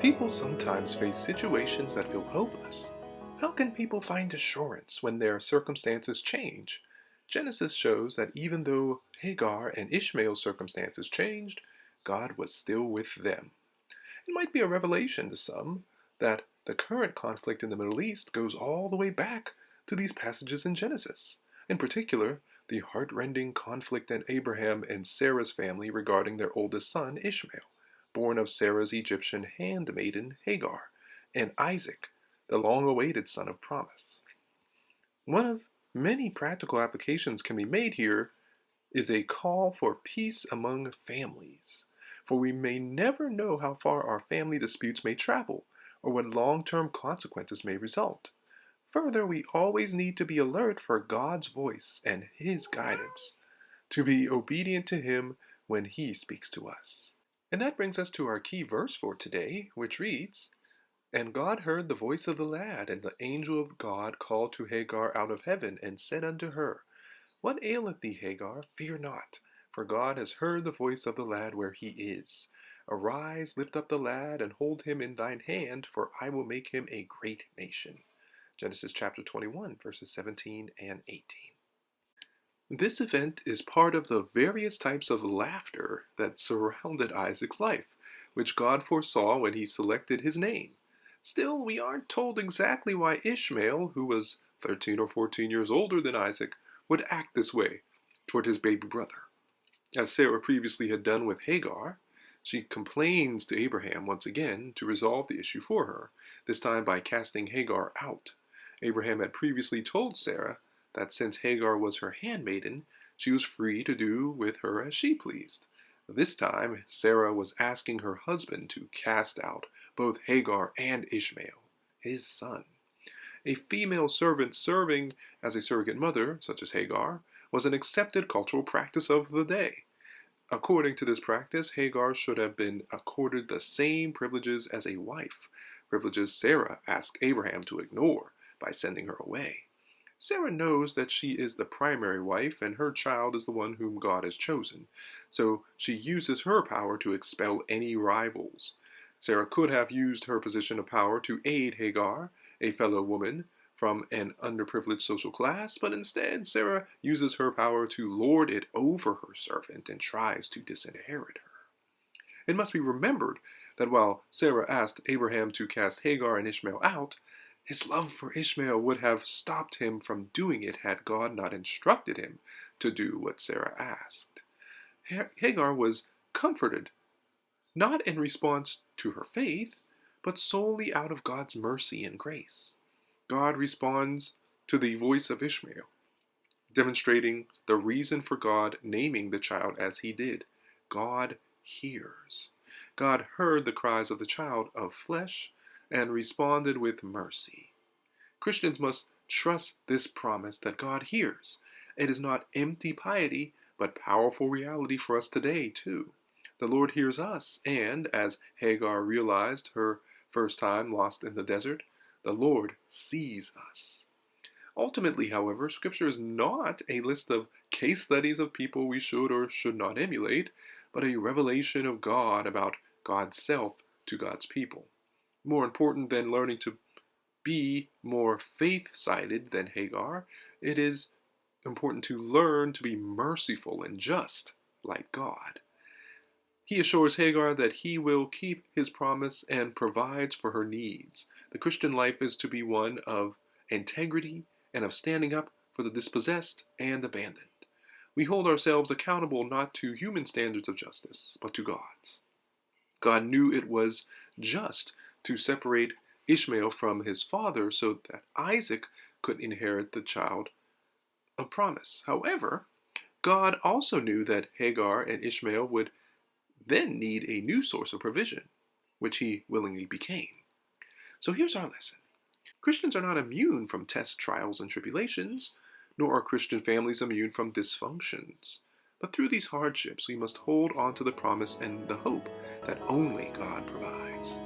People sometimes face situations that feel hopeless. How can people find assurance when their circumstances change? Genesis shows that even though Hagar and Ishmael's circumstances changed, God was still with them. It might be a revelation to some that the current conflict in the Middle East goes all the way back to these passages in Genesis. In particular, the heartrending conflict in Abraham and Sarah's family regarding their oldest son, Ishmael, born of Sarah's Egyptian handmaiden, Hagar, and Isaac, the long awaited son of promise. One of many practical applications can be made here is a call for peace among families, for we may never know how far our family disputes may travel or what long-term consequences may result. Further, we always need to be alert for God's voice and His guidance, to be obedient to Him when He speaks to us. And that brings us to our key verse for today, which reads, "And God heard the voice of the lad, and the angel of God called to Hagar out of heaven, and said unto her, What aileth thee, Hagar? Fear not, for God has heard the voice of the lad where he is. Arise, lift up the lad, and hold him in thine hand, for I will make him a great nation." Genesis chapter 21, verses 17 and 18. This event is part of the various types of laughter that surrounded Isaac's life, which God foresaw when he selected his name. Still, we aren't told exactly why Ishmael, who was 13 or 14 years older than Isaac, would act this way toward his baby brother. As Sarah previously had done with Hagar, she complains to Abraham once again to resolve the issue for her, this time by casting Hagar out. Abraham had previously told Sarah that since Hagar was her handmaiden, she was free to do with her as she pleased. This time, Sarah was asking her husband to cast out both Hagar and Ishmael, his son. A female servant serving as a surrogate mother, such as Hagar, was an accepted cultural practice of the day. According to this practice, Hagar should have been accorded the same privileges as a wife, privileges Sarah asked Abraham to ignore by sending her away. Sarah knows that she is the primary wife and her child is the one whom God has chosen, so she uses her power to expel any rivals. Sarah could have used her position of power to aid Hagar, a fellow woman from an underprivileged social class, but instead Sarah uses her power to lord it over her servant and tries to disinherit her. It must be remembered that while Sarah asked Abraham to cast Hagar and Ishmael out, his love for Ishmael would have stopped him from doing it had God not instructed him to do what Sarah asked. Hagar was comforted, not in response to her faith, but solely out of God's mercy and grace. God responds to the voice of Ishmael, demonstrating the reason for God naming the child as he did. God hears. God heard the cries of the child of flesh and responded with mercy. Christians must trust this promise that God hears. It is not empty piety, but powerful reality for us today, too. The Lord hears us, and as Hagar realized her first time lost in the desert, the Lord sees us. Ultimately, however, Scripture is not a list of case studies of people we should or should not emulate, but a revelation of God about God's self to God's people. More important than learning to be more faith-sided than Hagar, it is important to learn to be merciful and just like God. He assures Hagar that he will keep his promise and provides for her needs. The Christian life is to be one of integrity and of standing up for the dispossessed and abandoned. We hold ourselves accountable not to human standards of justice, but to God's. God knew it was just to separate Ishmael from his father so that Isaac could inherit the child of promise. However, God also knew that Hagar and Ishmael would then need a new source of provision, which he willingly became. So here's our lesson. Christians are not immune from tests, trials, and tribulations, nor are Christian families immune from dysfunctions. But through these hardships, we must hold on to the promise and the hope that only God provides.